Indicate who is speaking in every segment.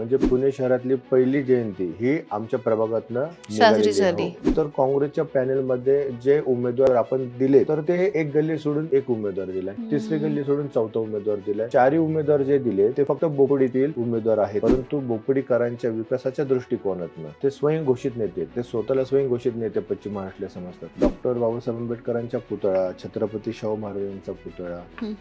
Speaker 1: म्हणजे पुणे शहरातली पहिली जयंती ही आमच्या प्रभागातनं
Speaker 2: साजरी
Speaker 1: निघालेली
Speaker 2: झाली.
Speaker 1: आहे. तर काँग्रेसच्या पॅनलमध्ये जे उमेदवार आपण दिले तर ते एक गल्ली सोडून एक उमेदवार दिलाय, तिसरी गल्ली सोडून चौथा उमेदवार दिलाय. चारही उमेदवार जे दिले ते फक्त बोपडीतील उमेदवार आहेत, परंतु बोपडीकरांच्या विकासाच्या दृष्टिकोनातनं ते स्वयं घोषित नेते, ते स्वतःला स्वयं घोषित नेते पश्चिम महाराष्ट्राला समजतात. डॉक्टर बाबासाहेब आंबेडकरांच्या पुतळा, छत्रपती शाहू महाराजांचा पुतळा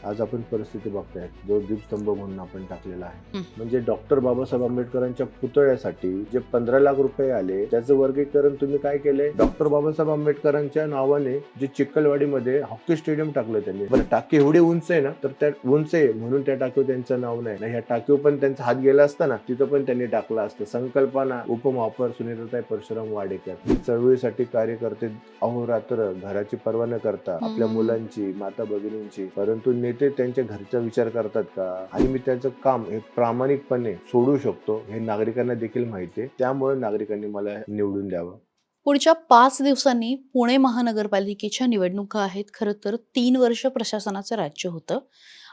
Speaker 1: आज आपण परिस्थिती बघताय, जो दीपस्तंभ म्हणून आपण टाकलेला आहे. म्हणजे डॉक्टर बाबासाहेब आंबेडकरांच्या पुतळ्यासाठी जे 15 लाख रुपये आले त्याचं वर्गीकरण तुम्ही काय केलंय? डॉक्टर बाबासाहेब आंबेडकरांच्या नावाने जे चिखलवाडीमध्ये हॉकी स्टेडियम टाकलं त्यांनी. बरं, टाकी एवढी उंच आहे ना, तर त्या उंच आहे म्हणून त्या टाकीवर त्यांचं नाव नाही. ह्या टाकीवर पण त्यांचा हात गेला असता ना, तिथं पण त्यांनी टाकलं असतं. संकल्पना उपमहापौर सुनीताताई परशुराम वाडेकर ही चळवळीसाठी कार्यकर्ते अहोरात्र घराची पर्वा न करता आपल्या मुलांची, माता भगिनींची, परंतु नेते त्यांच्या घरचा विचार करतात का? आणि मी त्यांचं काम हे प्रामाणिकपणे सोडू शकतो हे नागरिकांना देखील माहिती आहे. त्यामुळे नागरिकांनी मला निवडून द्यावं.
Speaker 2: पुढच्या 5 दिवसांनी पुणे महानगरपालिकेच्या निवडणुका आहेत. खरं तर 3 वर्ष प्रशासनाचं राज्य होतं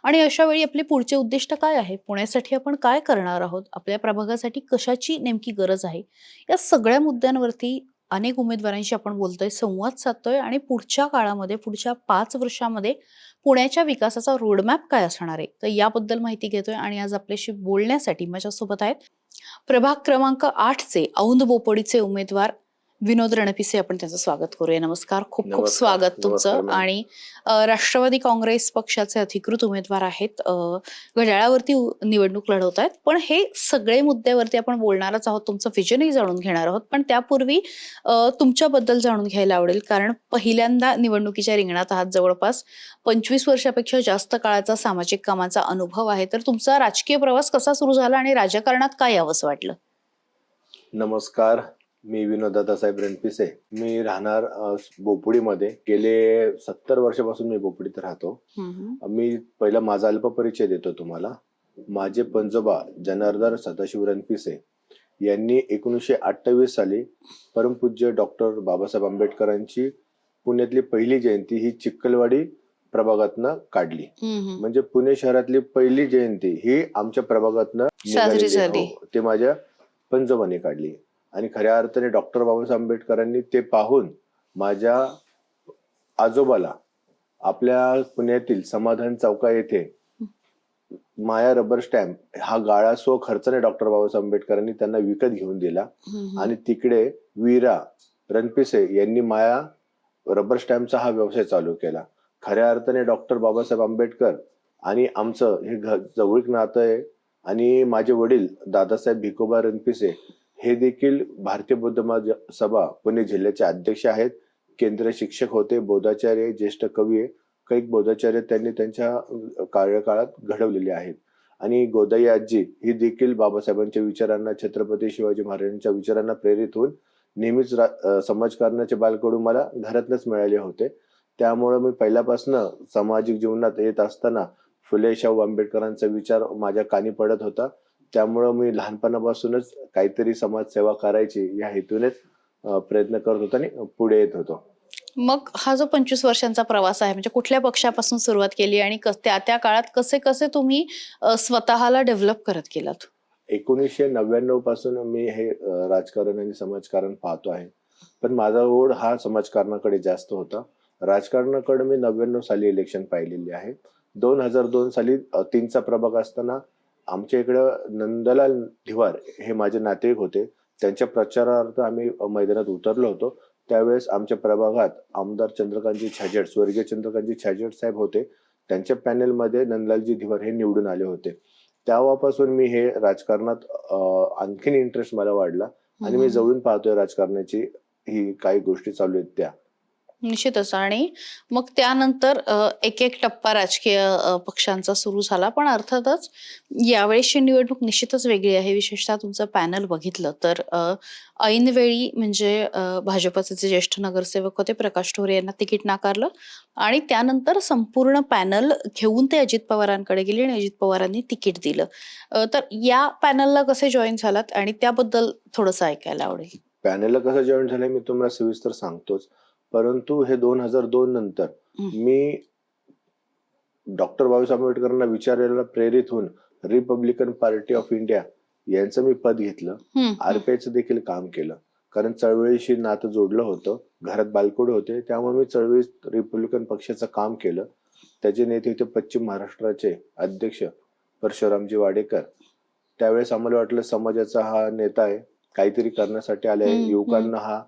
Speaker 2: आणि अशा वेळी आपले पुढचे उद्दिष्ट काय आहे? पुण्यासाठी आपण काय करणार आहोत? आपल्या प्रभागासाठी कशाची नेमकी गरज आहे? या सगळ्या मुद्द्यांवरती अनेक उमेदवारांशी आपण बोलतोय, संवाद साधतोय आणि पुढच्या काळामध्ये, पुढच्या 5 वर्षामध्ये पुण्याच्या विकासाचा रोडमॅप काय असणार आहे? तर याबद्दल माहिती घेतोय आणि आज आपल्याशी बोलण्यासाठी माझ्यासोबत आहेत प्रभाग क्रमांक 8चे औंध बोपोडीचे उमेदवार विनोद रणपिसे. आपण त्यांचं स्वागत करूया. नमस्कार, खूप खूप
Speaker 1: नमस्कार.
Speaker 2: स्वागत
Speaker 1: नमस्कार,
Speaker 2: तुमचं.
Speaker 1: मॅम.
Speaker 2: आणि राष्ट्रवादी काँग्रेस पक्षाचे अधिकृत उमेदवार आहेत, घड्याळावरती निवडणूक लढवत आहेत. पण हे सगळे मुद्द्यावरती आपण बोलणारच आहोत, तुमचं विजनही जाणून घेणार आहोत. पण त्यापूर्वी तुमच्याबद्दल जाणून घ्यायला आवडेल, कारण पहिल्यांदा निवडणुकीच्या रिंगणात आहात. जवळपास 25 वर्षापेक्षा जास्त काळाचा सामाजिक कामाचा अनुभव आहे. तर तुमचा राजकीय प्रवास कसा सुरू झाला आणि राजकारणात काय यावंसं वाटलं?
Speaker 1: नमस्कार, मी विनोद दादासाहेब रणपिसे. मी राहणार बोपोडीमध्ये. गेले 70 वर्षापासून मी बोपोडीत राहतो. मी पहिला माझा अल्प परिचय देतो तुम्हाला. माझे पंजोबा जनार्दन सदाशिव रणपिसे यांनी 1928 साली परमपूज्य डॉक्टर बाबासाहेब आंबेडकरांची पुण्यातली पहिली जयंती ही चिखलवाडी प्रभागातनं काढली. म्हणजे पुणे शहरातली पहिली जयंती ही आमच्या प्रभागातनं
Speaker 2: साजरी
Speaker 1: निघालेली आहे.
Speaker 2: झाली.
Speaker 1: हो, ते माझ्या पंजोबाने काढली. आणि खऱ्या अर्थाने डॉक्टर बाबासाहेब आंबेडकरांनी ते पाहून माझ्या आजोबाला आपल्या पुण्यातील समाधान चौका येथे माया रबर स्टॅम्प हा गाळा सो खर्चाने डॉक्टर बाबासाहेब आंबेडकरांनी त्यांना विकत घेऊन दिला. आणि तिकडे वीरा रणपिसे यांनी माया रबर स्टॅम्पचा हा व्यवसाय चालू केला. खऱ्या अर्थाने डॉक्टर बाबासाहेब आंबेडकर आणि आमचं हे जवळीक नातं आहे. आणि माझे वडील दादासाहेब भिकोबा रणपिसे हे देखील भारतीय बौद्ध सभा पुणे जिल्ह्याचे अध्यक्ष आहेत. केंद्रीय शिक्षक होते, बौद्धाचार्य, ज्येष्ठ कवी आहे. कैक बौद्धाचार्य त्यांनी त्यांच्या कार्यकाळात घडवलेले आहेत. आणि गोदाई आजी ही देखील बाबासाहेबांच्या विचारांना, छत्रपती शिवाजी महाराजांच्या विचारांना प्रेरित होऊन नेहमीच समाजकारणाचे बालकडू मला घरातनच मिळाले होते. त्यामुळे मी पहिल्यापासून सामाजिक जीवनात येत असताना फुले शाहू आंबेडकरांचा विचार माझ्या कानी पडत होता. त्यामुळं मी लहानपणापासूनच काहीतरी समाजसेवा करायची या हेतूनेच प्रयत्न करत होतो आणि पुढे येत होतो.
Speaker 2: मग हा जो 25 वर्षांचा प्रवास आहे, म्हणजे कुठल्या पक्षापासून सुरुवात केली आणि त्या त्या काळात कसे कसे तुम्ही स्वतःला डेव्हलप करत गेलात?
Speaker 1: 1999 पासून मी हे राजकारण आणि समाजकारण पाहतो आहे. पण माझा ओढ हा समाजकारणाकडे जास्त होता. राजकारणाकडे मी 99 साली इलेक्शन पाहिलेली आहे. 2002 साली 3चा प्रभाग असताना आमच्या इकडं नंदलाल धिवार हे माझे नातेवाईक होते. त्यांच्या प्रचारार्थ आम्ही मैदानात उतरलो होतो. त्यावेळेस आमच्या प्रभागात आमदार चंद्रकांतजी छाजेड, स्वर्गीय चंद्रकांतजी छाजेड साहेब होते. त्यांच्या पॅनेलमध्ये नंदलालजी धिवार हे निवडून आले होते. तेव्हापासून मी हे राजकारणात आणखीन इंटरेस्ट मला वाढला आणि मी जवळून पाहतोय राजकारणाची ही काही गोष्टी चालू आहेत त्या.
Speaker 2: निश्चितच. आणि मग त्यानंतर एक एक टप्पा राजकीय पक्षांचा सुरू झाला. पण अर्थातच यावेळेसची निवडणूक निश्चितच वेगळी आहे. विशेषतः तुमचं पॅनल बघितलं तर ऐनवेळी म्हणजे भाजपचे जे ज्येष्ठ नगरसेवक होते प्रकाश ठोरे यांना तिकीट नाकारलं आणि त्यानंतर संपूर्ण पॅनल घेऊन ते अजित पवारांकडे गेले आणि अजित पवारांनी तिकीट दिलं. तर या पॅनलला कसे जॉईन झालात आणि त्याबद्दल थोडंसं ऐकायला आवडेल.
Speaker 1: पॅनलला कसं जॉईन झालंय मी तुम्हाला सविस्तर सांगतोच. परंतु हे 2002 नंतर मी डॉक्टर बाबासाहेब आंबेडकरांना विचारायला प्रेरित होऊन रिपब्लिकन पार्टी ऑफ इंडिया यांचं मी पद घेतलं.
Speaker 2: हम्म,
Speaker 1: आरपीआयचं देखील काम केलं, कारण चळवळीशी नातं जोडलं होतं. घरात बालकुड होते, त्यामुळे मी चळवळीत रिपब्लिकन पक्षाचं काम केलं. त्याचे नेते होते पश्चिम महाराष्ट्राचे अध्यक्ष परशुरामजी वाडेकर. त्यावेळेस आम्हाला वाटलं समाजाचा हा नेता आहे, काहीतरी करण्यासाठी आलाय.
Speaker 2: हम्म,
Speaker 1: युवकांना हा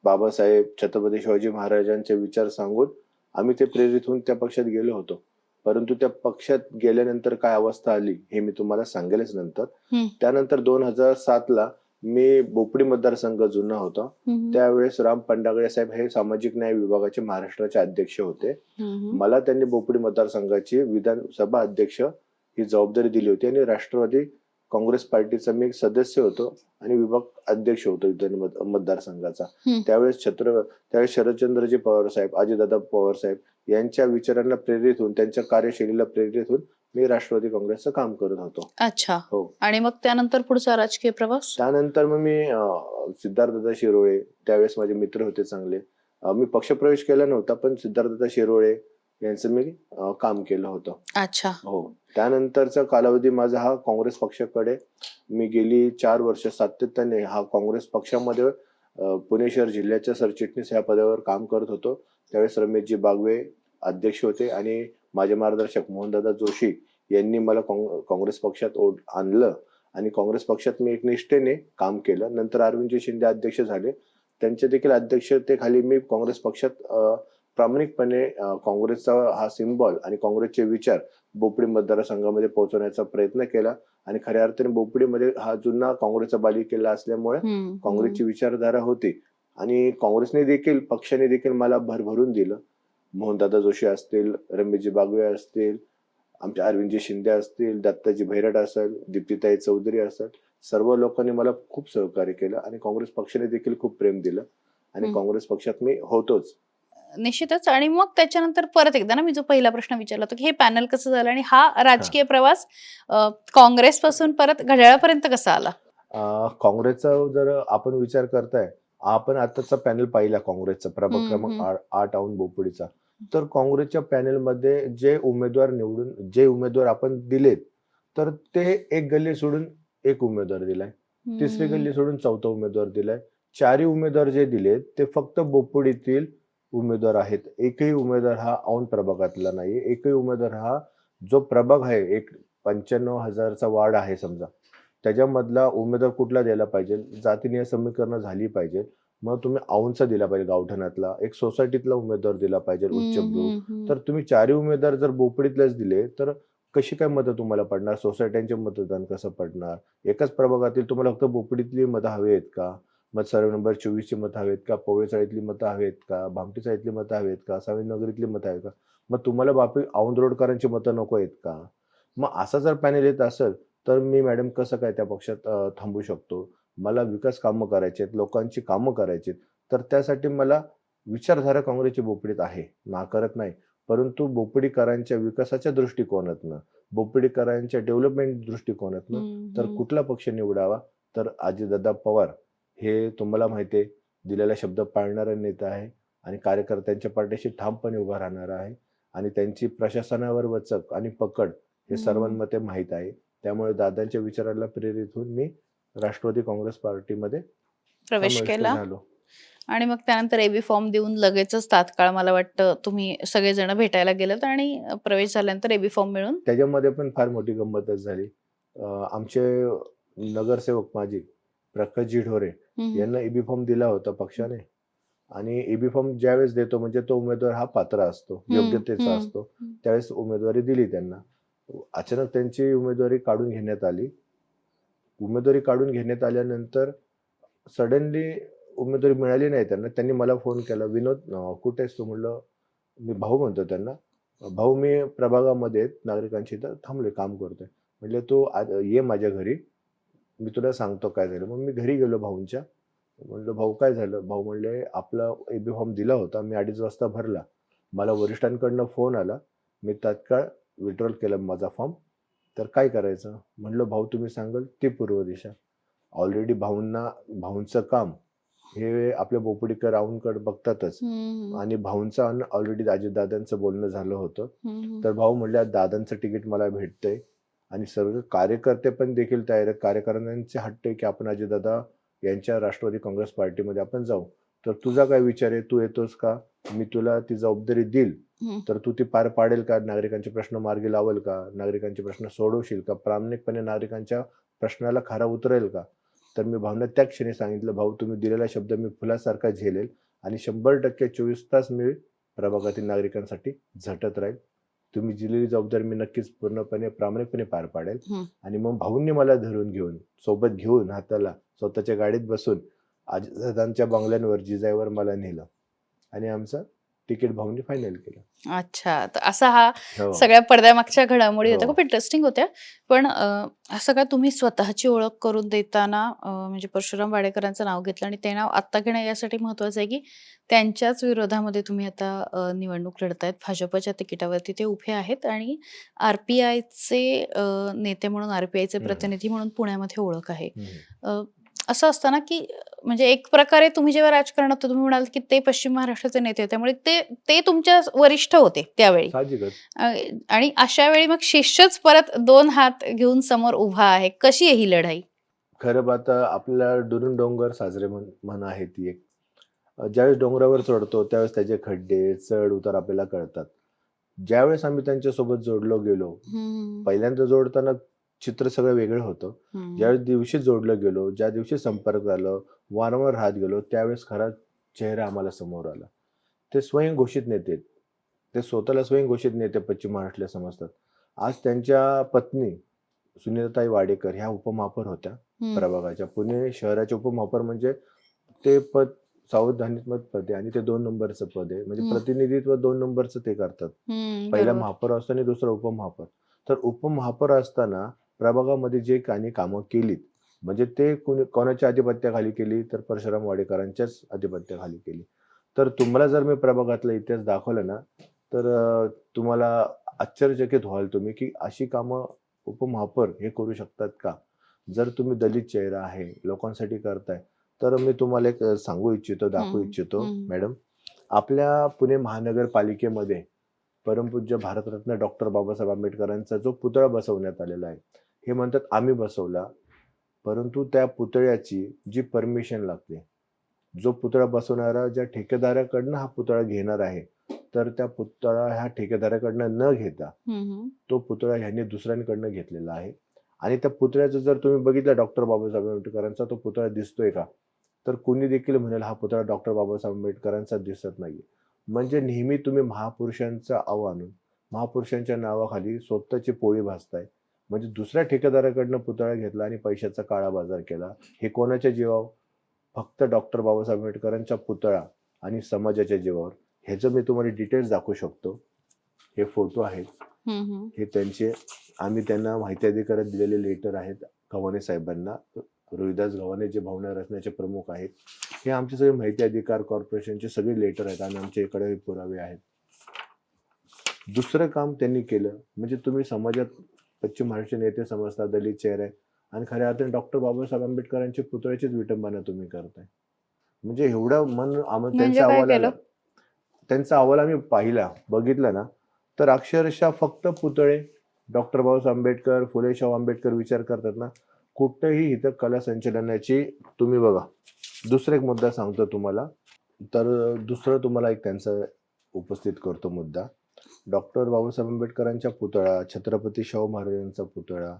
Speaker 1: बाबासाहेब छत्रपती शिवाजी महाराजांचे विचार सांगून आम्ही ते प्रेरित होऊन त्या पक्षात गेलो होतो. परंतु त्या पक्षात गेल्यानंतर काय अवस्था आली हे मी तुम्हाला सांगेलच नंतर.
Speaker 2: हम्म,
Speaker 1: त्यानंतर 2007 ला मी बोपडी मतदारसंघ जुना होता.
Speaker 2: हम्म,
Speaker 1: त्यावेळेस राम पंडागळे साहेब हे सामाजिक न्याय विभागाचे महाराष्ट्राचे अध्यक्ष होते.
Speaker 2: हम्म,
Speaker 1: मला त्यांनी बोपडी मतदारसंघाची विधानसभा अध्यक्ष ही जबाबदारी दिली होती आणि राष्ट्रवादी काँग्रेस पार्टीचा मी एक सदस्य होतो आणि विभाग अध्यक्ष होतो विधान मतदारसंघाचा.
Speaker 2: हम्म.
Speaker 1: त्यावेळेस शरदचंद्रजी पवार साहेब, अजितदादा पवार साहेब यांच्या विचारांना प्रेरित होऊन, त्यांच्या कार्यशैलीला प्रेरित होऊन मी राष्ट्रवादी काँग्रेसचं काम करत होतो.
Speaker 2: अच्छा.
Speaker 1: हो.
Speaker 2: आणि मग त्यानंतर पुढचा राजकीय प्रवास?
Speaker 1: त्यानंतर मग मी सिद्धार्थदादा शिरोळे, त्यावेळेस माझे मित्र होते चांगले. मी पक्षप्रवेश केला नव्हता, पण सिद्धार्थदादा शिरोळे यांचं मी काम केलं होतं.
Speaker 2: अच्छा.
Speaker 1: हो. त्यानंतरचा कालावधी माझा हा काँग्रेस पक्षाकडे, मी गेली 4 वर्ष सातत्याने हा काँग्रेस पक्षामध्ये पुणे शहर जिल्ह्याच्या सरचिटणीस या पदावर काम करत होतो. त्यावेळेस रमेशजी बागवे अध्यक्ष होते आणि माझे मार्गदर्शक मोहनदादा जोशी यांनी मला काँग्रेस पक्षात आणलं आणि काँग्रेस पक्षात मी एक निष्ठेने काम केलं. नंतर अरविंदजी शिंदे अध्यक्ष झाले. त्यांच्या देखील अध्यक्षतेखाली मी काँग्रेस पक्षात प्रामाणिकपणे काँग्रेसचा हा सिम्बॉल आणि काँग्रेसचे विचार बोपडी मतदारसंघामध्ये पोहोचवण्याचा प्रयत्न केला. आणि खऱ्या अर्थाने बोपडीमध्ये हा जुना काँग्रेसचा बालेकिल्ला असल्यामुळे काँग्रेसची विचारधारा होती आणि काँग्रेसने देखील, पक्षाने देखील मला भरभरून दिलं. मोहनदादा जोशी असतील, रमेशजी बागवे असतील, आमचे अरविंदजी शिंदे असतील, दत्ताजी भैरट असेल, दीप्तीताई चौधरी असेल, सर्व लोकांनी मला खूप सहकार्य केलं आणि काँग्रेस पक्षाने देखील खूप प्रेम दिलं आणि काँग्रेस पक्षात मी होतोच.
Speaker 2: निश्चितच. आणि मग त्याच्यानंतर परत एकदा ना, मी जो पहिला प्रश्न विचारला होता की हे पॅनल कसं झालं आणि हा राजकीय प्रवास काँग्रेस पासून परत घड्याळापर्यंत कसा आला?
Speaker 1: काँग्रेसचा जर आपण विचार करताय, आपण आताचा पॅनल पाहिला काँग्रेसचा प्रभाग क्रमांक 8 औंध बोपडीचा, तर काँग्रेसच्या पॅनलमध्ये जे उमेदवार आपण दिलेत, तर ते एक गल्ली सोडून एक उमेदवार दिलाय, तिसरी गल्ली सोडून चौथा उमेदवार दिलाय. 4ही उमेदवार जे दिलेत ते फक्त बोपडीतील उमेदवार आहेत. एकही उमेदवार हा औंध प्रभागातला नाही. एकही उमेदवार हा जो प्रभाग आहे, एक 95,000चा वार्ड आहे समजा, त्याच्यामधला उमेदवार कुठला द्यायला पाहिजे, जातीय समीकरण झाली पाहिजे. मग तुम्ही औंधचा दिला पाहिजे, गावठाणातला एक सोसायटीतला उमेदवार दिला पाहिजे उच्चभ्रू. तर तुम्ही 4ही उमेदवार जर बोपडीतलेच दिले तर कशी काय मतं तुम्हाला पडणार? सोसायट्यांचे मतदान कसं पडणार? एकाच प्रभागातील तुम्हाला फक्त बोपडीतली मतं हवी आहेत का? मग सर्व नंबर 24ची मतं हवी आहेत का? पवळेचाळीतली मतं हवी आहेत का? भामटीचाळीतली मतं हवी आहेत का? साविनगरीतली मतं आहेत का? मग तुम्हाला बापी औंध रोडकरांची मतं नको आहेत का? मग असा जर पॅनल येत असेल तर मी मॅडम कसं काय त्या पक्षात थांबू शकतो? मला विकास कामं करायची आहेत, लोकांची कामं करायची आहेत. तर त्यासाठी मला विचारधारा काँग्रेसची बोपडीत आहे, नाकारत नाही. परंतु बोपडीकरांच्या विकासाच्या दृष्टिकोनातनं, बोपडीकरांच्या डेव्हलपमेंट दृष्टिकोनातनं तर कुठला पक्ष निवडावा? तर अजितदादा पवार हे तुम्हाला माहिती आहे, दिलेला शब्द पाळणारा नेता आहे आणि कार्यकर्त्यांच्या पाठीशी ठामपणे उभा राहणारा आहे आणि त्यांची प्रशासनावर वचक आणि पकड हे सर्वांमध्ये माहीत आहे. त्यामुळे दादांच्या विचाराला प्रेरित होऊन मी राष्ट्रवादी काँग्रेस पार्टीमध्ये
Speaker 2: प्रवेश केला
Speaker 1: झालो.
Speaker 2: आणि मग त्यानंतर एबी फॉर्म देऊन लगेचच तात्काळ मला वाटतं तुम्ही सगळेजण भेटायला गेलात आणि प्रवेश झाल्यानंतर एबी फॉर्म मिळून
Speaker 1: त्याच्यामध्ये पण फार मोठी गंमतच झाली. आमचे नगरसेवक माजी प्रकाशजी ढोरे यांना एबी फॉर्म दिला होता पक्षाने आणि एबी फॉर्म ज्यावेळेस देतो म्हणजे तो उमेदवार हा पात्र असतो, योग्यतेचा असतो, त्यावेळेस उमेदवारी दिली त्यांना. अचानक त्यांची उमेदवारी काढून घेण्यात आली. उमेदवारी काढून घेण्यात आल्यानंतर सडनली उमेदवारी मिळाली नाही त्यांना. त्यांनी मला फोन केला, विनोद कुठे आहेस तू? म्हणलं मी भाऊ म्हणतो त्यांना, भाऊ मी प्रभागामध्ये नागरिकांशी इथं थांबलोय, काम करतोय. म्हटलं तू ये माझ्या घरी, मी तुला सांगतो काय झालं. मग मी घरी गेलो भाऊंच्या. म्हणलं भाऊ काय झालं? भाऊ म्हणले आपला एबी फॉर्म दिला होता, मी 2:30 वाजता भरला, मला वरिष्ठांकडनं फोन आला, मी तात्काळ विड्रॉल केला माझा फॉर्म, तर काय करायचं? म्हणलं भाऊ तुम्ही सांगाल ती पूर्व दिशा. ऑलरेडी भाऊंचं काम हे आपल्या बोपडीकर राऊंडकडे बघतातच आणि भाऊंचं ऑलरेडी अजितदादांचं बोलणं झालं होतं. तर भाऊ म्हणले दादांचं तिकीट मला भेटतंय आणि सर्व कार्यकर्ते पण देखील तयार आहेत. कार्यकर्त्यांचे हट्ट आहे की आपण अजितदादा यांच्या राष्ट्रवादी काँग्रेस पार्टीमध्ये आपण जाऊ. तर तुझा काय विचार आहे, तू येतोस का? मी तुला ती जबाबदारी देईल,
Speaker 2: हं.
Speaker 1: तर तू ती पार पाडेल का? नागरिकांचे प्रश्न मार्गी लावेल का? नागरिकांचे प्रश्न सोडवशील का? प्रामाणिकपणे नागरिकांच्या प्रश्नाला खरा उतरेल का? तर मी भाऊंना त्या क्षणी सांगितलं, भाऊ तुम्ही दिलेला शब्द मी फुलासारखा झेलेल आणि 100% 24 तास मी प्रभागातील नागरिकांसाठी झटत राहील. तुम्ही दिलेली जबाबदारी मी नक्कीच पूर्णपणे प्रामाणिकपणे पार पाडेल.
Speaker 2: हं.
Speaker 1: आणि मग भाऊंनी मला धरून घेऊन, सोबत घेऊन हाताला स्वतःच्या गाडीत बसून अजितदादांच्या बंगल्यांवर, जिजाईवर मला नेलं आणि आमचं तिकीट भाऊंनी फायनल केलं.
Speaker 2: अच्छा. तर असा हा
Speaker 1: हो.
Speaker 2: सगळ्या पडद्यामागच्या घडामोडी होत्या.
Speaker 1: हो.
Speaker 2: खूप इंटरेस्टिंग होत्या. पण असं का तुम्ही स्वतःची ओळख करून देताना म्हणजे परशुराम वाडेकरांचं नाव घेतलं आणि ते नाव आत्ता घेणं यासाठी महत्वाचं आहे, की त्यांच्याच विरोधामध्ये तुम्ही आता निवडणूक लढतायत. भाजपच्या तिकिटावरती ते उभे आहेत आणि आर-पी-आयचे नेते म्हणून, आर-पी-आयचे
Speaker 1: हं.
Speaker 2: प्रतिनिधी म्हणून पुण्यामध्ये ओळख आहे.
Speaker 1: हं.
Speaker 2: असं असतं ना, की म्हणजे एक प्रकारे तुम्ही जेव्हा राजकारणात होते, तुम्ही म्हणालात, की ते पश्चिम महाराष्ट्राचे नेते होते. त्यामुळे ते ते तुमच्या वरिष्ठ होते त्यावेळी.
Speaker 1: साहजिकच.
Speaker 2: अ, आणि अशा वेळी मग शिष्यच परत 2 हात घेऊन समोर उभा आहे. कशी आहे ही लढाई?
Speaker 1: खरं आता आपल्याला दुरून डोंगर साजरे म्हण आहे ती एक. ज्यावेळेस डोंगरावर चढतो त्यावेळेस त्याचे खड्डे, चढ उतार आपल्याला कळतात. ज्यावेळेस आम्ही त्यांच्यासोबत जोडलो गेलो,
Speaker 2: हं,
Speaker 1: पहिल्यांदा जोडताना चित्र सगळं वेगळं होतं.
Speaker 2: हं.
Speaker 1: ज्यावेळेस दिवशी जोडलं गेलो, ज्या दिवशी संपर्क झालं, वारंवार राहत गेलो, त्यावेळेस खरा चेहरा आम्हाला समोर आला. ते स्वयंघोषित नेते आहेत. ते स्वतःला स्वयंघोषित नेते पश्चिम महाराष्ट्राला समजतात. आज त्यांच्या पत्नी सुनीताताई वाडेकर ह्या उपमहापौर होत्या
Speaker 2: हं,
Speaker 1: प्रभागाच्या. पुणे शहराचे उपमहापौर म्हणजे ते पद सावधानीत्मक पद आहे आणि ते 2 नंबरचं पद आहे. म्हणजे
Speaker 2: हं,
Speaker 1: प्रतिनिधित्व 2 नंबरचं ते करतात. पहिला
Speaker 2: बरोबर.
Speaker 1: महापौर असतो आणि दुसरा उपमहापौर. तर उपमहापौर असताना प्रभागामध्ये जे काही कामं केलीत, म्हणजे ते कोणाच्या अधिपत्याखाली केली, तर परशुराम वाडेकरांच्याच अधिपत्याखाली केली. तर तुम्हाला जर मी प्रभागातला इतिहास दाखवला ना, तर तुम्हाला आश्चर्यचकित व्हाल तुम्ही, की अशी कामं उपमहापौर हे करू शकतात का? जर तुम्ही दलित चेहरा आहे, लोकांसाठी करताय, तर मी तुम्हाला एक सांगू इच्छितो, दाखवू
Speaker 2: हं,
Speaker 1: इच्छितो
Speaker 2: हं,
Speaker 1: मॅडम. आपल्या पुणे महानगरपालिकेमध्ये परमपूज्य भारतरत्न डॉक्टर बाबासाहेब आंबेडकरांचा जो पुतळा बसवण्यात आलेला आहे. हे म्हणतात आम्ही बसवला, परंतु त्या पुतळ्याची जी परमिशन लागते, जो पुतळा बसवणारा ज्या ठेकेदाराकडनं हा पुतळा घेणार आहे, तर त्या पुतळा ह्या ठेकेदाराकडनं न घेता
Speaker 2: हं,
Speaker 1: तो पुतळा ह्यांनी दुसऱ्यांकडनं घेतलेला आहे. आणि त्या पुतळ्याचं जर तुम्ही बघितलं डॉक्टर बाबासाहेब आंबेडकरांचा तो पुतळा दिसतोय का? तर कोणी देखील म्हणेल हा पुतळा डॉक्टर बाबासाहेब आंबेडकरांचा दिसत नाहीये. म्हणजे नेहमी तुम्ही महापुरुषांचा अव आणून महापुरुषांच्या नावाखाली स्वतःची पोळी भाजताय. म्हणजे दुसऱ्या ठेकेदाराकडनं पुतळा घेतला आणि पैशाचा काळा बाजार केला. हे कोणाच्या जीवावर? फक्त डॉक्टर बाबासाहेब आंबेडकरांचा पुतळा आणि समाजाच्या जीवावर. ह्याचं मी तुम्हाला डिटेल्स दाखवू शकतो. हे फोटो आहेत.
Speaker 2: हं,
Speaker 1: हे त्यांचे आम्ही त्यांना माहिती अधिकारात दिलेले लेटर आहेत गव्हाणे साहेबांना. रोहिदास गव्हाणे जे भावना रचनेचे प्रमुख आहेत. हे आमचे सगळे माहिती अधिकार कॉर्पोरेशनचे सगळे लेटर आहेत आणि आमच्या इकडे हे पुरावे आहेत. दुसरं काम त्यांनी केलं म्हणजे तुम्ही समाजात पश्चिम महाराष्ट्र नेते समजता, दलित चेहरे आहे आणि खऱ्या अर्थाने डॉक्टर बाबासाहेब आंबेडकरांच्या पुतळ्याचीच विटंबना तुम्ही करताय. म्हणजे एवढं मन
Speaker 2: म्हणजे
Speaker 1: त्यांचा
Speaker 2: काय
Speaker 1: अहवाल
Speaker 2: केलं?
Speaker 1: आला. त्यांचा अहवाल आम्ही पाहिला, बघितला ना, तर अक्षरशः फक्त पुतळे डॉक्टर बाबासाहेब आंबेडकर, फुले शाहू आंबेडकर विचार करतात ना, कुठेही इथं कला संचलनाची तुम्ही बघा. दुसरा एक मुद्दा सांगतो तुम्हाला. तर दुसरं तुम्हाला एक त्यांचा उपस्थित करतो मुद्दा. डॉक्टर बाबासाहेब आंबेडकरांचा पुतळा, छत्रपती शाहू महाराजांचा पुतळा,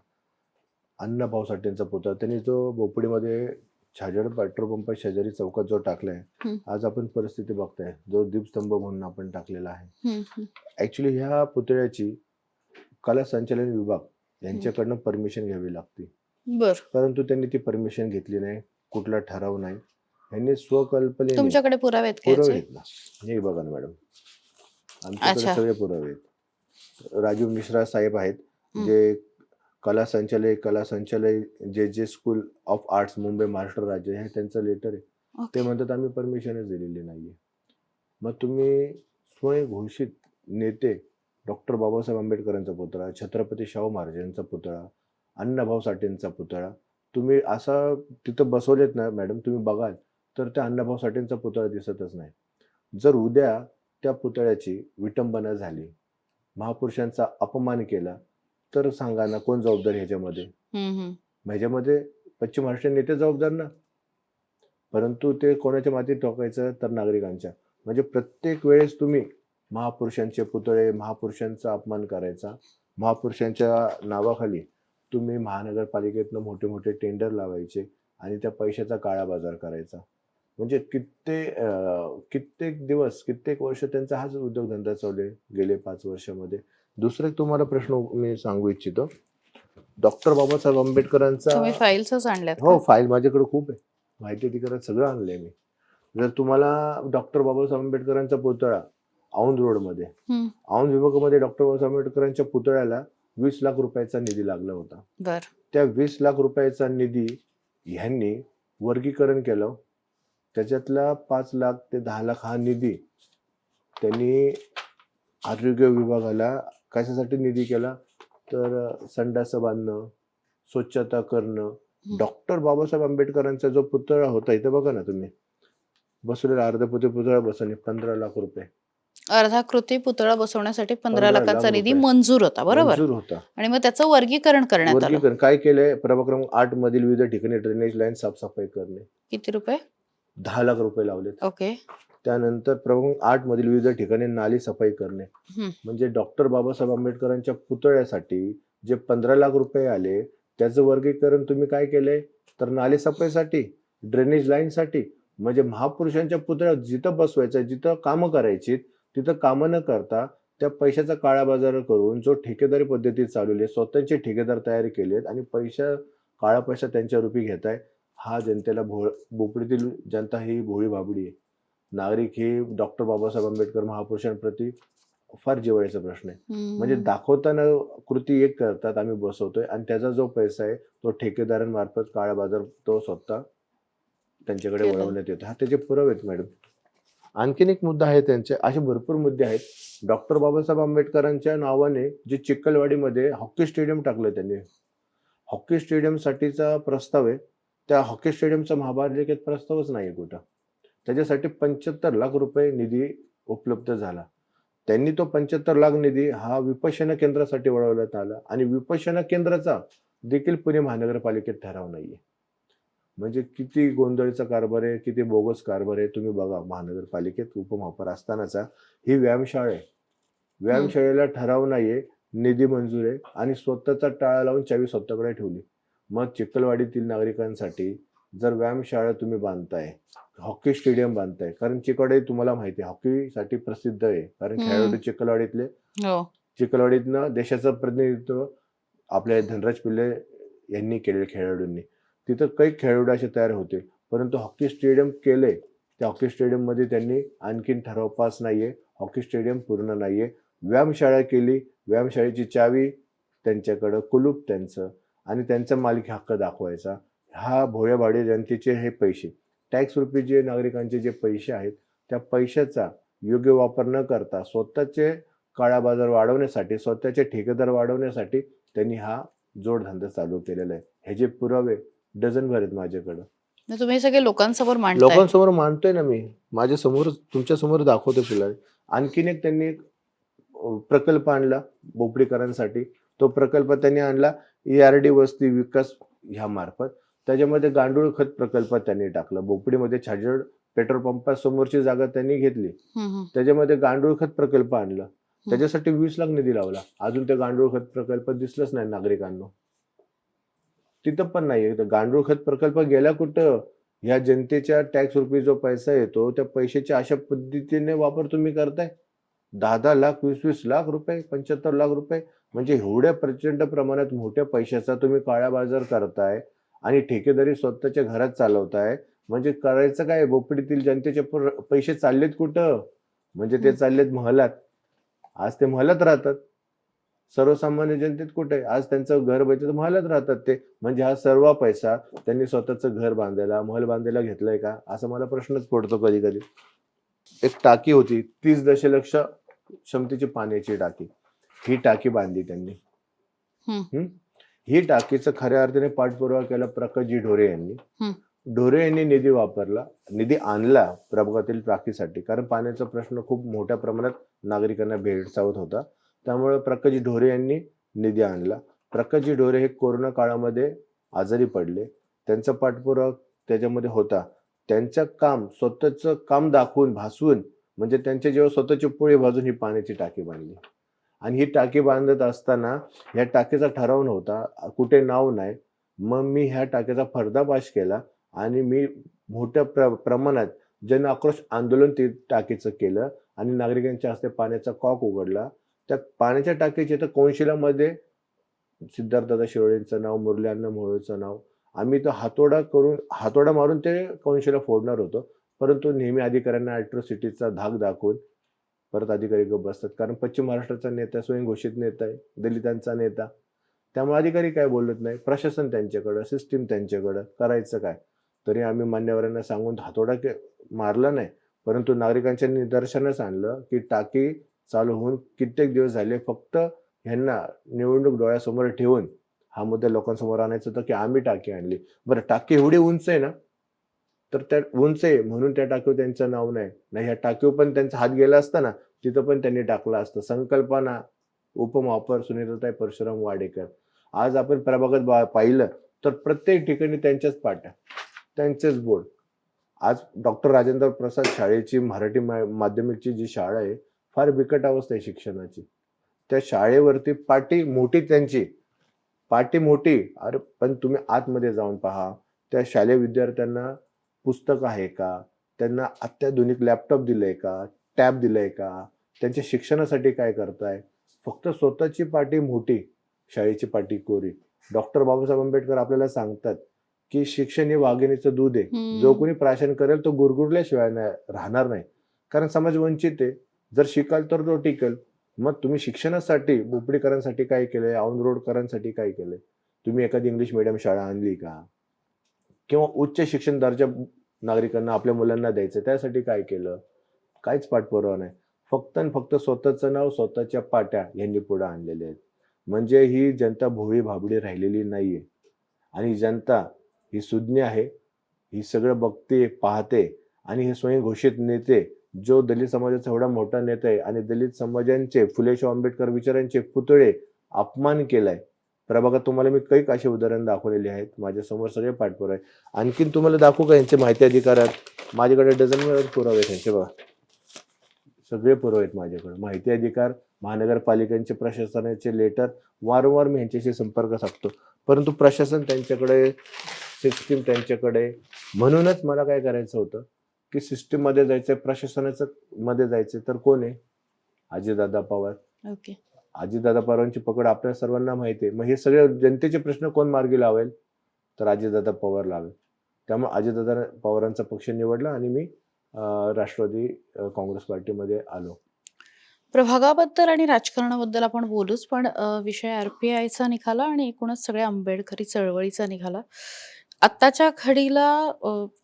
Speaker 1: अण्णाभाऊ साठेंचा पुतळा त्यांनी जो बोपडीमध्ये छाजेड पेट्रोल पंपा शेजारी चौकात जो टाकलाय,
Speaker 2: हं,
Speaker 1: आज आपण परिस्थिती बघताय, जो दीपस्तंभ म्हणून आपण टाकलेला आहे.
Speaker 2: हं, हं,
Speaker 1: ऍक्च्युली ह्या पुतळ्याची कला संचालन विभाग
Speaker 2: हं.
Speaker 1: यांच्याकडनं परमिशन घ्यावी लागते.
Speaker 2: बरं.
Speaker 1: परंतु त्यांनी ती परमिशन घेतली नाही, कुठला ठराव नाही. यांनी स्वकल्पनेने
Speaker 2: तुमच्याकडे पुरावे आहेत का
Speaker 1: पुरावे
Speaker 2: याचे?
Speaker 1: आहेत ना. हे बघा ना मॅडम, आमच्याकडे
Speaker 2: अच्छा.
Speaker 1: सगळे पुरावे आहेत. राजीव मिश्रा साहेब आहेत,
Speaker 2: हं.
Speaker 1: जे कला संचालय जे जे school of arts Mumbai Maharashtra राज्य हे त्यांचं लेटर आहे. ते
Speaker 2: ओके.
Speaker 1: म्हणतात आम्ही परमिशनच दिलेली नाहीये. मग तुम्ही स्वयंघोषित नेते डॉक्टर बाबासाहेब आंबेडकरांचा पुतळा, छत्रपती शाहू महाराजांचा पुतळा, अण्णाभाऊ साठेंचा पुतळा तुम्ही असा तिथं बसवलेत ना मॅडम, तुम्ही बघाल तर त्या अण्णाभाऊ साठेंचा पुतळा दिसतच नाही. जर उद्या त्या पुतळ्याची विटंबना झाली, महापुरुषांचा अपमान केला, तर सांगा ना, कोण जबाबदार ह्याच्यामध्ये?
Speaker 2: हम्म, हम्म.
Speaker 1: ह्याच्यामध्ये पश्चिम महाराष्ट्र नेते जबाबदार ना, परंतु ते कोणाच्या मातीत ठोकायचं? तर नागरिकांच्या. म्हणजे प्रत्येक वेळेस तुम्ही महापुरुषांचे पुतळे, महापुरुषांचा अपमान करायचा, महापुरुषांच्या नावाखाली तुम्ही महानगरपालिकेतनं मोठे मोठे टेंडर लावायचे आणि त्या पैशाचा काळा बाजार करायचा. म्हणजे कित्येक दिवस, कित्येक वर्ष त्यांचा हाच उद्योगधंदा चालू आहे गेले 5 वर्षामध्ये. दुसरा एक तुम्हाला प्रश्न मी सांगू इच्छितो. डॉक्टर बाबासाहेब आंबेडकरांचा
Speaker 2: तुम्ही फाईल्सच आणल्यात
Speaker 1: हो,
Speaker 2: का?
Speaker 1: फाईल माझ्याकडे खूप आहे. माहिती अधिकारात सगळं आणलंय मी. जर तुम्हाला डॉक्टर बाबासाहेब आंबेडकरांचा पुतळा औंध रोडमध्ये,
Speaker 2: हम्म.
Speaker 1: औंध विभागामध्ये डॉक्टर बाबासाहेब आंबेडकरांच्या पुतळ्याला 20 लाख रुपयाचा निधी लागला होता.
Speaker 2: बर.
Speaker 1: त्या 20 लाख रुपयाचा निधी ह्यांनी वर्गीकरण केलं. त्याच्यातला 5 लाख ते 10 लाख हा निधी त्यांनी आरोग्य विभागाला कशासाठी निधी केला? तर संडास बांधणं, स्वच्छता करणं. डॉक्टर बाबासाहेब आंबेडकरांचा जो पुतळा होता, इथे बघा ना तुम्ही, बसवलेला अर्धपोते पुतळा बसवणे 15 लाख रुपये.
Speaker 2: अर्धाकृती पुतळा बसवण्यासाठी 15
Speaker 1: 15 लाख
Speaker 2: लाखाचा निधी
Speaker 1: रुपये
Speaker 2: मंजूर होता, बरोबर?
Speaker 1: मंजूर होता.
Speaker 2: आणि मग त्याचं वर्गीकरण करण्यात आलं.
Speaker 1: वर्गीकरण काय केलंय? प्रभाग क्रमांक 8 मधील विविध ठिकाणी ड्रेनेज लाईन साफसफाई करणे,
Speaker 2: किती रुपये?
Speaker 1: 10 लाख रुपये लावलेत.
Speaker 2: ओके.
Speaker 1: त्यानंतर प्रभाग 8 मधील विविध ठिकाणी नाली सफाई करणे.
Speaker 2: हम्म.
Speaker 1: म्हणजे डॉक्टर बाबासाहेब आंबेडकरांच्या पुतळ्यासाठी जे 15 लाख रुपये आले, त्याचं वर्गीकरण तुम्ही काय केलंय? तर नाली सफाईसाठी, ड्रेनेज लाईनसाठी. म्हणजे महापुरुषांच्या पुतळ्यात जिथं बसवायचं, जिथं कामं करायची, तिथं कामं न करता त्या पैशाचा काळा बाजार करून जो ठेकेदारी पद्धतीत चालवली, स्वतःचे ठेकेदार तयार केलेत आणि काळा पैसा त्यांच्या रूपी घेताय. हा जनतेला बोपडीतील जनता ही भोळी भाबडी आहे. नागरिक हे डॉक्टर बाबासाहेब आंबेडकर महापुरुषांप्रती फार जिव्हाळ्याचा प्रश्न आहे. म्हणजे
Speaker 2: हम्म.
Speaker 1: दाखवताना कृती एक करतात, आम्ही बसवतोय, आणि त्याचा जो पैसा आहे तो ठेकेदारांमार्फत काळा बाजार तो स्वतः त्यांच्याकडे
Speaker 2: केलं.
Speaker 1: वळवण्यात येतो. हा त्याचे पुरावे आहेत मॅडम. आणखीन एक मुद्दा आहे त्यांचे, असे भरपूर मुद्दे आहेत. डॉक्टर बाबासाहेब आंबेडकरांच्या नावाने जे चिखलवाडीमध्ये हॉकी स्टेडियम टाकलं त्यांनी, हॉकी स्टेडियमसाठीचा प्रस्ताव आहे, त्या हॉकी स्टेडियमचा महापालिकेत प्रस्तावच नाही कुठं. त्याच्यासाठी 75 लाख रुपये निधी उपलब्ध झाला. त्यांनी तो 75 लाख निधी हा विपश्यना केंद्रासाठी वळवण्यात आला आणि विपश्यना केंद्राचा देखील पुणे महानगरपालिकेत ठराव नाहीये. म्हणजे किती गोंधळीचा कारभार आहे, किती बोगस कारभार आहे तुम्ही बघा. महानगरपालिकेत उपमहापौर असतानाचा ही व्यायामशाळा आहे, व्यायामशाळेला ठराव नाहीये, निधी मंजूर आहे आणि स्वतःचा टाळा लावून चावी स्वतःकडे ठेवली. मग चिखलवाडीतील नागरिकांसाठी जर व्यायामशाळा तुम्ही बांधताय, हॉकी स्टेडियम बांधताय, कारण चिखलवाडी तुम्हाला माहिती आहे हॉकीसाठी प्रसिद्ध आहे, कारण खेळाडू चिखलवाडीतले,
Speaker 2: हो.
Speaker 1: चिखलवाडीतनं देशाचं प्रतिनिधित्व आपल्या धनराज पिल्ले यांनी केलेले खेळाडूंनी. तिथं काही खेळाडू असे तयार होते, परंतु हॉकी स्टेडियम केले, त्या हॉकी स्टेडियम मध्ये त्यांनी आणखीन ठराव पास नाहीये, हॉकी स्टेडियम पूर्ण नाहीये. व्यायामशाळा केली, व्यायामशाळेची चावी त्यांच्याकडं, कुलूप त्यांचं, आणि त्यांचा मालकी हक्क दाखवायचा. हा भोळ्या भाडे जनतेचे हे पैसे, टॅक्स रुपी जे नागरिकांचे जे पैसे आहेत, त्या पैशाचा योग्य वापर न करता स्वतःचे काळा बाजार वाढवण्यासाठी, स्वतःचे ठेकेदार वाढवण्यासाठी त्यांनी हा जोडधंदा चालू केलेला आहे. ह्याचे पुरावे डझनभर आहेत माझ्याकडं.
Speaker 2: मग तुम्ही हे सगळे लोकांसमोर मांडताय.
Speaker 1: लोकांसमोर मांडतोय ना मी, माझ्या समोर, तुमच्या समोर दाखवतो तुला. आणखीन एक त्यांनी प्रकल्प आणला बोपडीकरांसाठी. तो प्रकल्प त्यांनी आणला ERD वस्ती विकास ह्या मार्फत. त्याच्यामध्ये गांडूळ खत प्रकल्प त्यांनी टाकला. बोपडीमध्ये छाजेड पेट्रोल पंपासमोरची जागा त्यांनी घेतली, त्याच्यामध्ये गांडूळ खत प्रकल्प आणला. त्याच्यासाठी 20 लाख निधी लावला. अजून ते गांडूळ खत प्रकल्प दिसलंच नाही नागरिकांना. तिथं पण नाही. गांडूळ खत प्रकल्प गेला कुठं? या जनतेच्या टॅक्स रुपये जो पैसा येतो, त्या पैशाच्या अशा पद्धतीने वापर तुम्ही करताय. 10-10 लाख, 20-20 लाख रुपये, 75 लाख रुपये, म्हणजे एवढ्या प्रचंड प्रमाणात मोठ्या पैशाचा तुम्ही काळा बाजार करताय आणि ठेकेदारी स्वतःच्या घरात चालवताय. म्हणजे करायचं काय? बोपडीतील जनतेचे पैसे चाललेत कुठं? म्हणजे ते चाललेत महलात. आज ते महलात राहतात. सर्वसामान्य जनतेत कुठे? आज त्यांचं घर बघितलं तर महलात राहतात ते. म्हणजे हा सर्व पैसा त्यांनी स्वतःचं घर बांधायला, महल बांधायला घेतलाय का? असं मला प्रश्नच पडतो कधी कधी. एक टाकी होती 30 दशलक्ष क्षमतेची पाण्याची टाकी, ही टाकी बांधली त्यांनी. ही टाकीचं खऱ्या अर्थाने पाठपुरावा केला प्रकाशजी ढोरे यांनी. ढोरे यांनी निधी वापरला, निधी आणला प्रभागातील टाकीसाठी, कारण पाण्याचा प्रश्न खूप मोठ्या प्रमाणात नागरिकांना भेडसावत होता. त्यामुळे प्रकाशजी ढोरे यांनी निधी आणला प्रकाशजी ढोरे हे कोरोना काळामध्ये आजारी पडले. त्यांचा पाठपुरावा त्याच्यामध्ये होता. त्यांचं काम, स्वतःचं काम दाखवून, भासवून, म्हणजे त्यांच्या जेव्हा स्वतःची पोळी भाजून ही पाण्याची टाकी बांधली. आणि ही टाकी बांधत असताना ह्या टाकीचा ठराव नव्हता, कुठे नाव नाही. मग मी ह्या टाकीचा पर्दाफाश केला आणि मी मोठ्या प्रमाणात जन आक्रोश आंदोलन ते टाकीचं केलं आणि नागरिकांच्या हस्ते पाण्याचा कॉक उघडला. त्या पाण्याच्या टाकीच्या इथं कोनशिलामध्ये सिद्धार्थदादा शिरोळेंचं नाव, मुरली अण्णा मोहोळचं नाव. आम्ही तो हातोडा मारून ते कोनशिला फोडणार होतो. परंतु नेहमी अधिकाऱ्यांना अॅट्रॉसिटीचा धाक दाखवून परत अधिकारी गप्प बसतात. कारण पश्चिम महाराष्ट्राचा नेता, स्वयंघोषित नेता आहे, दलितांचा नेता. त्यामुळे अधिकारी काय बोलत नाही. प्रशासन त्यांच्याकडं, सिस्टीम त्यांच्याकडं, करायचं काय? तरी आम्ही मान्यवरांना सांगून हातोडा मारला नाही. परंतु नागरिकांच्या निदर्शनास आणलं की टाकी चालू होऊन कित्येक दिवस झाले. फक्त ह्यांना निवडणूक डोळ्यासमोर ठेवून हा मुद्दा लोकांसमोर आणायचा होता की आम्ही टाकी आणली. बरं, टाकी एवढी उंच आहे ना, तर त्या उंच आहे म्हणून त्या टाकीवर त्यांचं नाव नाही. ह्या टाकीवर पण त्यांचा हात गेला असता ना, तिथं पण त्यांनी टाकलं असतं. संकल्पना उपमहापौर सुनीताताई परशुराम वाडेकर. आज आपण प्रभागात पाहिलं तर प्रत्येक ठिकाणी त्यांच्याच पाट्या, त्यांचेच बोर्ड. आज डॉक्टर राजेंद्र प्रसाद शाळेची मराठी माध्यमिकची जी शाळा आहे, फार बिकट अवस्था आहे शिक्षणाची. त्या शाळेवरती पाटी मोठी, त्यांची पाटी मोठी. अरे पण तुम्ही आतमध्ये जाऊन पहा, त्या शालेय विद्यार्थ्यांना पुस्तक आहे का? त्यांना अत्याधुनिक लॅपटॉप दिलंय का? टॅब दिलंय का? त्यांच्या शिक्षणासाठी काय करताय? फक्त स्वतःची पाटी मोठी, शाळेची पाटी कोरी. डॉक्टर बाबासाहेब आंबेडकर आपल्याला सांगतात की शिक्षण हे वाघिणीचं दूध आहे. जो कोणी प्राशन करेल तो गुरगुरल्याशिवाय राहणार नाही. कारण समाज वंचित आहे. जर शिकाल तर तो टिकेल. मग तुम्ही शिक्षणासाठी, बोपडीकरांसाठी काय केलंय? औंध रोडकरांसाठी काय केलंय? तुम्ही एखादी इंग्लिश मीडियम शाळा आणली का? किंवा उच्च शिक्षण दर्जा नागरिकांना, आपल्या मुलांना द्यायचं, त्यासाठी काय केलं? काहीच पाठपुरावा नाही. फक्त आणि फक्त स्वतःचं नाव, स्वतःच्या पाट्या यांनी पुढे आणलेले आहेत. म्हणजे ही जनता भोळी भाबडी राहिलेली नाहीये. आणि जनता ही सुज्ञ आहे. ही सगळं बघते, पाहते. आणि हे स्वयंघोषित नेते, जो दलित समाजाचा एवढा मोठा नेता आहे आणि दलित समाजांचे, फुले शाहू आंबेडकर विचारांचे पुतळे अपमान केलाय. प्रभागात तुम्हाला मी कैक असे उदाहरण दाखवलेले आहेत. माझ्यासमोर सगळे पाठपुरावे आहे. आणखीन तुम्हाला दाखवू का यांचे माहिती अधिकारात? माझ्याकडे डझनभर पुरावे आहेत यांचे. बघा, सगळे पुरावे आहेत माझ्याकडे. माहिती अधिकार, महानगरपालिकांचे प्रशासनाचे लेटर, वारंवार मी यांच्याशी संपर्क साधतो. परंतु प्रशासन त्यांच्याकडे, सिस्टीम त्यांच्याकडे. म्हणूनच मला काय करायचं होतं की सिस्टीम मध्ये जायचंय, प्रशासनाचं मध्ये जायचंय. तर कोण आहे? अजितदादा पवार.
Speaker 2: ओके.
Speaker 1: अजितदादा पवारांची पकड आपल्या सर्वांना माहिती आहे. मग हे सगळे जनतेचे प्रश्न कोण मार्गी लावेल? तर अजितदादा पवार लावेल. त्यामुळे अजितदादा पवारांचा पक्ष निवडला आणि मी राष्ट्रवादी काँग्रेस पार्टीमध्ये आलो.
Speaker 2: प्रभागाबद्दल आणि राजकारणाबद्दल आपण बोलूच, पण विषय आरपीआयचा निघाला आणि एकूणच सगळ्या आंबेडकरी चळवळीचा निघाला. आत्ताच्या घडीला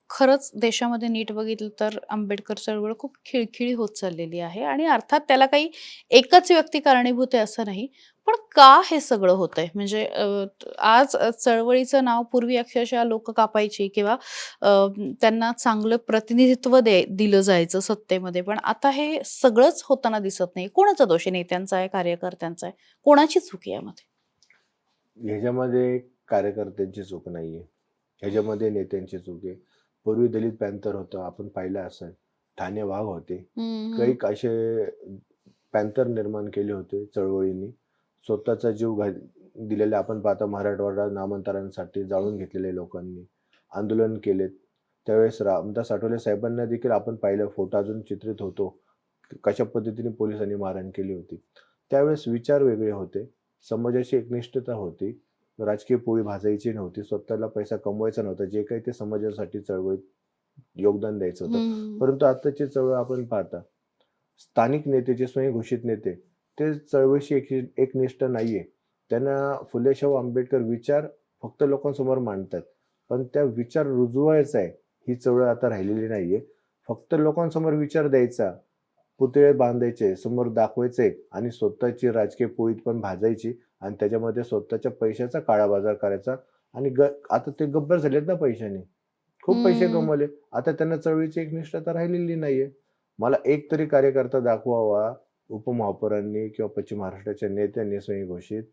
Speaker 2: खरंच देशामध्ये नीट बघितलं तर आंबेडकर चळवळ खूप खिळखिळी होत चाललेली आहे आणि अर्थात त्याला काही एकच व्यक्ती कारणीभूत आहे असं नाही. पण का हे सगळं होतंय? म्हणजे आज चळवळीचं नाव पूर्वी अक्षरशः लोक कापायची किंवा त्यांना चांगलं प्रतिनिधित्व दिलं जायचं सत्तेमध्ये. पण आता हे सगळंच होताना दिसत नाही. कोणाचा दोष आहे? नेत्यांचा आहे, कार्यकर्त्यांचा आहे? कोणाची चूक आहे यामध्ये?
Speaker 1: ह्याच्यामध्ये कार्यकर्त्यांची चूक नाहीये. ह्याच्यामध्ये नेत्यांची चूक आहे. पूर्वी दलित पॅन्थर होतं, आपण पाहिलं असेल. ठाणे वाघ होते. कैक असे पॅन्थर निर्माण केले होते चळवळींनी. स्वतःचा जीव दिलेले आपण पाहता. मराठवाडा नामांतरांसाठी जाळून घेतलेले लोकांनी आंदोलन केलेत. त्यावेळेस रामदास आठवले साहेबांना देखील आपण पाहिलं, फोटो अजून चित्रित होतो, कशा पद्धतीने पोलिसांनी मारहाण केली होती. त्यावेळेस विचार वेगळे होते, समाजाची एकनिष्ठता होती, राजकीय पोळी भाजायची नव्हती, स्वतःला पैसा कमवायचा नव्हता, जे काही ते समाजासाठी चळवळीत योगदान द्यायचं होतं. परंतु आताची चळवळ आपण पाहता, स्थानिक नेते, जे स्वयंघोषित नेते, ते चळवळीशी एकनिष्ठ नाहीये. त्यांना फुले शाहू आंबेडकर विचार फक्त लोकांसमोर मांडतात, पण त्या विचार रुजवायचा आहे ही चळवळ आता राहिलेली नाहीये. फक्त लोकांसमोर विचार द्यायचा, पुतळे बांधायचे, समोर दाखवायचे आणि स्वतःची राजकीय पोळी पण भाजायची आणि त्याच्यामध्ये स्वतःच्या पैशाचा काळा बाजार करायचा. आणि आता ते गब्बर झालेत ना पैशाने, खूप पैसे कमवले. आता त्यांना चळवळीची एकनिष्ठता राहिलेली नाहीये. मला एक तरी कार्यकर्ता दाखवावा उपमहापौरांनी किंवा पश्चिम महाराष्ट्राच्या नेत्यांनी स्वयंघोषित,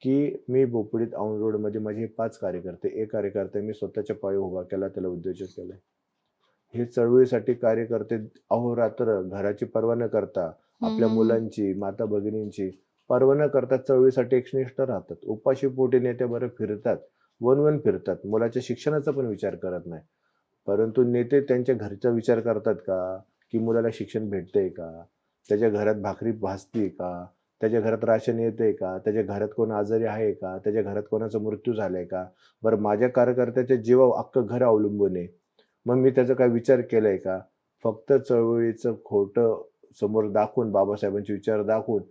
Speaker 1: की मी बोपडीत औंध रोडमध्ये माझे हे 5 कार्यकर्ते, एक कार्यकर्ता मी स्वतःच्या पायावर उभा केला, त्याला उद्योजक केलंय. हे चळवळीसाठी कार्यकर्ते अहोरात्र घराची पर्वा न करता, आपल्या
Speaker 2: हम्म.
Speaker 1: मुलांची, माता भगिनींची पर्वा न करता चळवळीसाठी एकनिष्ठ राहतात. उपाशी पोटी नेते बरं फिरतात, वन फिरतात. मुलाच्या शिक्षणाचा पण विचार करत नाही. परंतु नेते त्यांच्या घरचा विचार करतात का? की मुलाला शिक्षण भेटतंय का? त्याच्या घरात भाकरी भाजतीये का? त्याच्या घरात राशन येतंय का? त्याच्या घरात कोण आजारी आहे का? त्याच्या घरात कोणाचा मृत्यू झालाय का? बरं माझ्या कार्यकर्त्याच्या जीवावर अख्खं घर अवलंबून आहे. मग मी त्याचा काय विचार केलाय का? फक्त चळवळीचं खोटं समोर दाखवून, बाबासाहेबांचे विचार दाखवून,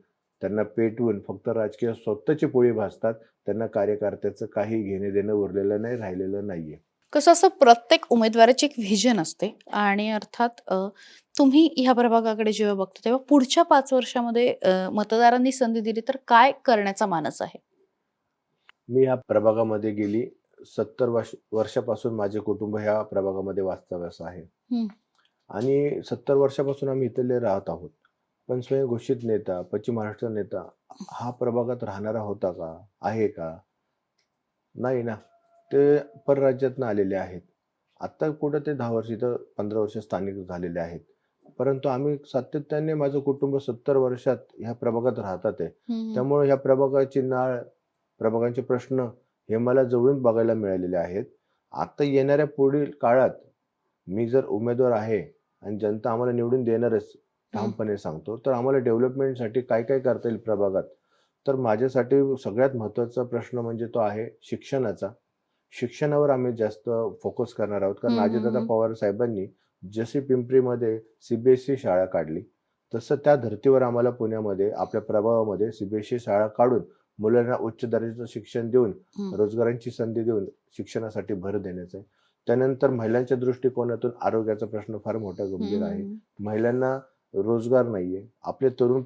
Speaker 1: त्यांना पेटवून फक्त राजकीय स्वतःची पोळी भाजतात. त्यांना कार्यकर्त्याचं काही घेणं-देणं उरलेलं नाही, राहिलेलं नाहीये.
Speaker 2: कसं असं प्रत्येक उमेदवाराची एक व्हिजन असते आणि अर्थात तुम्ही ह्या प्रभागाकडे जेव्हा बघता तेव्हा पुढच्या 5 वर्षामध्ये मतदारांनी संधी दिली तर काय करण्याचा मानस आहे?
Speaker 1: मी ह्या प्रभागामध्ये गेली 70 वर्षापासून माझे कुटुंब ह्या प्रभागामध्ये वास्तव्यास आहे.
Speaker 2: हं.
Speaker 1: आणि 70 वर्षापासून आम्ही इथले राहत आहोत. पण स्वयंघोषित नेता, पश्चिम महाराष्ट्र नेता हा प्रभागात राहणारा होता का? आहे का? नाही ना. ते परराज्यातनं आलेले आहेत. आत्ता कुठं ते 10 वर्ष इथं 15 वर्ष स्थानिक झालेले आहेत. परंतु आम्ही सातत्याने माझं कुटुंब 70 वर्षात ह्या प्रभागात राहतात आहे.
Speaker 2: हं.
Speaker 1: त्यामुळे ह्या प्रभागाची नाळ, प्रभागांचे प्रश्न हे मला जवळून बघायला मिळालेले आहेत. आता येणाऱ्या पुढील काळात मी जर उमेदवार आहे आणि जनता आम्हाला निवडून देणारच ठामपणे सांगतो, तर आम्हाला डेव्हलपमेंटसाठी काय-काय करता येईल प्रभागात? तर माझ्यासाठी सगळ्यात महत्त्वाचा प्रश्न म्हणजे तो आहे शिक्षणाचा. शिक्षणावर आम्ही जास्त फोकस करणार आहोत. कारण
Speaker 2: हं, हं,
Speaker 1: अजितदादा
Speaker 2: हं.
Speaker 1: पवार साहेबांनी जशी पिंपरीमध्ये सी शाळा काढली, तसं त्या धर्तीवर आम्हाला पुण्यामध्ये आपल्या प्रभागामध्ये सी शाळा काढून मुलांना उच्च दर्जाचं शिक्षण देऊन,
Speaker 2: हं.
Speaker 1: रोजगारांची संधी देऊन शिक्षणासाठी भर देण्याचं आहे. त्यानंतर महिलांच्या दृष्टिकोनातून आरोग्याचा प्रश्न फार मोठा गंभीर
Speaker 2: हं,
Speaker 1: आहे.
Speaker 2: हं.
Speaker 1: महिलांना रोजगार नाहीये. आपले तरुण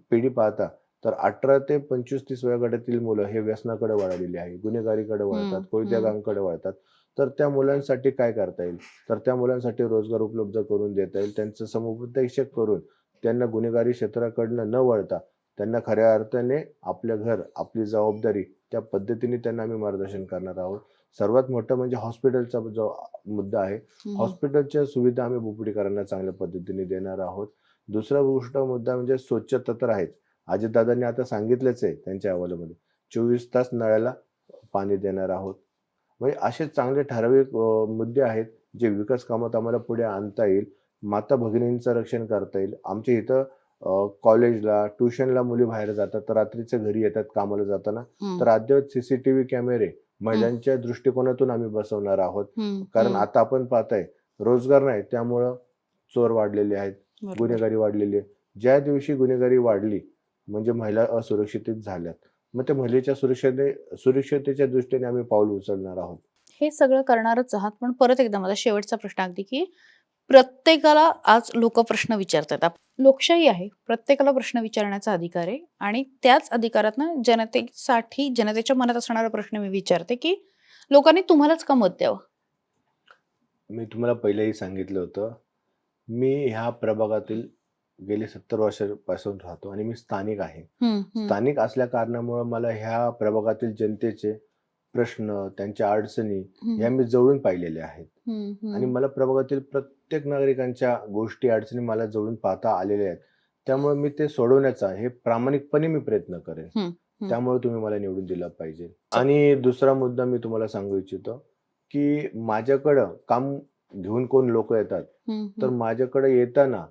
Speaker 1: पिढी पाहता तर 18 ते 25-30 वयोगटातील मुलं हे व्यसनाकडे वळालेली आहे. गुन्हेगारीकडे वळतात,
Speaker 2: हं,
Speaker 1: कोयत्या
Speaker 2: हं.
Speaker 1: गँगकडे वळतात. तर त्या मुलांसाठी काय करता येईल? तर त्या मुलांसाठी रोजगार उपलब्ध करून देता येईल. त्यांचं समुपदेशक करून त्यांना गुन्हेगारी क्षेत्राकडनं न वळता त्यांना खऱ्या अर्थाने आपलं घर, आपली जबाबदारी त्या पद्धतीने त्यांना आम्ही मार्गदर्शन करणार आहोत. सर्वात मोठं म्हणजे हॉस्पिटलचा जो मुद्दा आहे.
Speaker 2: हं, हं.
Speaker 1: हॉस्पिटलच्या सुविधा आम्ही बोपडीकरांना चांगल्या पद्धतीने देणार आहोत. दुसरा गोष्ट मुद्दा म्हणजे स्वच्छता तर आहेच. अजितदादांनी आता सांगितलंच आहे त्यांच्या अहवालामध्ये 24 तास नळाला पाणी देणार आहोत. म्हणजे असे चांगले ठराविक मुद्दे आहेत जे विकास कामात आम्हाला पुढे आणता येईल. माता भगिनींचं रक्षण करता येईल. आमच्या इथं कॉलेजला, ट्युशनला मुली बाहेर जातात, तर रात्रीचे घरी येतात कामाला जाताना.
Speaker 2: हं.
Speaker 1: तर अद्यावत सीसीटीव्ही कॅमेरे
Speaker 2: हं.
Speaker 1: महिलांच्या दृष्टिकोनातून आम्ही बसवणार आहोत.
Speaker 2: हं,
Speaker 1: कारण
Speaker 2: हं.
Speaker 1: आता आपण पाहताय रोजगार नाही त्यामुळं चोर वाढलेले आहेत,
Speaker 2: बरोबर.
Speaker 1: गुन्हेगारी वाढलेली आहे. ज्या दिवशी गुन्हेगारी वाढली म्हणजे महिला असुरक्षित झाल्यात. मग त्या महिलेच्या सुरक्षतेच्या दृष्टीने आम्ही पाऊल उचलणार आहोत.
Speaker 2: हे सगळं करणारच आहात. पण परत एकदा माझा शेवटचा प्रश्न अगदी, की प्रत्येकाला आज लोकं प्रश्न विचारतात. लोकशाही आहे. प्रत्येकाला प्रश्न विचारण्याचा अधिकार आहे आणि त्याच अधिकारातनं जनतेसाठी जनतेच्या मनात असणारा प्रश्न मी विचारते, की लोकांनी तुम्हालाच का मत द्यावं?
Speaker 1: मी तुम्हाला पहिलेही सांगितलं होतं, मी ह्या प्रभागातील गेले 70 वर्षापासून राहतो आणि मी स्थानिक आहे.
Speaker 2: हं, हं.
Speaker 1: स्थानिक असल्या कारणामुळं मला ह्या प्रभागातील जनतेचे प्रश्न, त्यांच्या अडचणी
Speaker 2: हं,
Speaker 1: ह्या मी जवळून पाहिलेल्या आहेत.
Speaker 2: हं,
Speaker 1: आणि
Speaker 2: हं.
Speaker 1: मला प्रभागातील प्रत्येक नागरिकांच्या गोष्टी, अडचणी मला जवळून पाहता आलेल्या आहेत. त्यामुळे मी ते सोडवण्याचा हे प्रामाणिकपणे मी प्रयत्न करेन.
Speaker 2: हं, हं.
Speaker 1: त्यामुळे तुम्ही मला निवडून दिलं पाहिजे. आणि दुसरा मुद्दा मी तुम्हाला सांगू इच्छितो, की माझ्याकडं काम घेऊन कोण लोकं येतात,
Speaker 2: हं,
Speaker 1: तर
Speaker 2: हं.
Speaker 1: माझ्याकडे येताना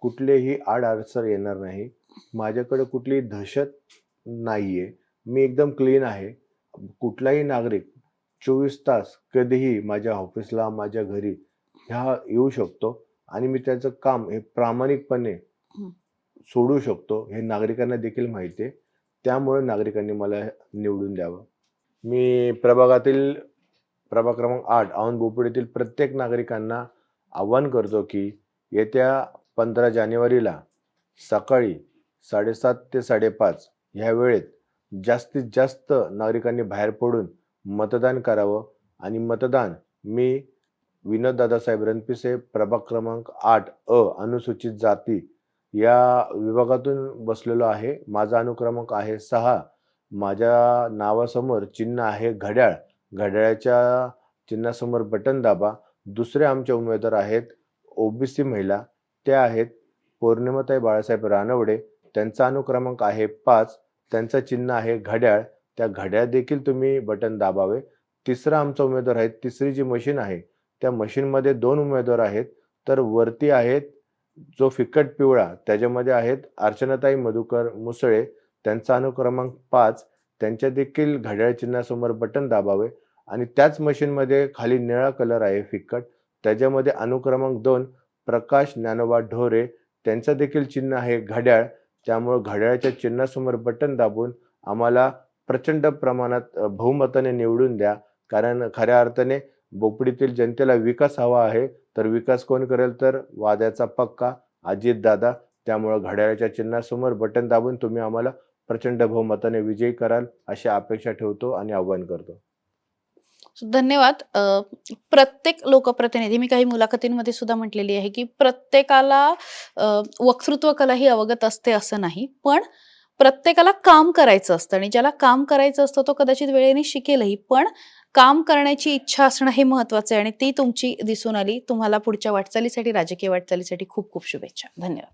Speaker 1: कुठलेही आड-अडसर येणार नाही. माझ्याकडे कुठलीही दहशत नाहीये. मी एकदम क्लीन आहे. कुठलाही नागरिक 24 तास कधीही माझ्या ऑफिसला, माझ्या घरी येऊ शकतो आणि मी त्याचं काम हे प्रामाणिकपणे
Speaker 2: हं.
Speaker 1: सोडू शकतो. हे नागरिकांना देखील माहिती आहे. त्यामुळे नागरिकांनी मला निवडून द्यावं. मी प्रभाग क्रमांक 8 औंध बोपडीतील प्रत्येक नागरिकांना आव्हान करतो, की येत्या 15 जानेवारीला सकाळी 7:30 ते 5:30 ह्या वेळेत जास्तीत जास्त नागरिकांनी बाहेर पडून मतदान करावं आणि मतदान मी विनोद दादासाहेब रणपिसे प्रभाग क्रमांक 8 अनुसूचित जाती या विभागातून बसलेलो आहे. माझा अनुक्रमांक आहे 6. माझ्या नावासमोर चिन्ह आहे घड्याळ, घड्याळाच्या चिन्हासमोर बटन दाबा. दुसरे आमचे उमेदवार आहेत ओबीसी महिला, त्या आहेत पौर्णिमाताई बाळासाहेब रानवडे, त्यांचा अनुक्रमांक आहे 5, त्यांचं चिन्ह आहे घड्याळ, त्या घड्याळ देखील तुम्ही बटन दाबावे. तिसरा आमचा उमेदवार आहे, तिसरी जी मशीन आहे त्या मशीनमध्ये 2 उमेदवार आहेत. तर वरती आहेत जो फिकट पिवळा, त्याच्यामध्ये आहेत अर्चनाताई मधुकर मुसळे, त्यांचा अनुक्रमांक 5, त्यांच्या देखील घड्याळ चिन्हासमोर बटन दाबावे. आणि त्याच मशीनमध्ये खाली निळा कलर आहे फिकट, त्याच्यामध्ये अनुक्रमांक 2 प्रकाश ज्ञानोबा ढोरे, त्यांचं देखील चिन्ह आहे घड्याळ. त्यामुळे घड्याळाच्या चिन्हासमोर बटन दाबून आम्हाला प्रचंड प्रमाणात बहुमताने निवडून द्या. कारण खऱ्या अर्थाने बोपडीतील जनतेला विकास हवा आहे. तर विकास कोण करेल? तर वाद्याचा पक्का अजितदादा. त्यामुळे घड्याळाच्या चिन्हासमोर बटन दाबून तुम्ही आम्हाला प्रचंड बहुमताने विजयी कराल अशी अपेक्षा ठेवतो आणि आवाहन करतो.
Speaker 2: धन्यवाद. प्रत्येक लोकप्रतिनिधी, मी काही मुलाखतींमध्ये सुद्धा म्हटलेली आहे, की प्रत्येकाला वक्तृत्व कला ही अवगत असते असं नाही. पण प्रत्येकाला काम करायचं असतं आणि ज्याला काम करायचं असतं तो कदाचित वेळेने शिकेलही. पण काम करण्याची इच्छा असणं हे महत्वाचं आहे आणि ती तुमची दिसून आली. तुम्हाला पुढच्या वाटचालीसाठी, राजकीय वाटचालीसाठी खूप खूप शुभेच्छा. धन्यवाद.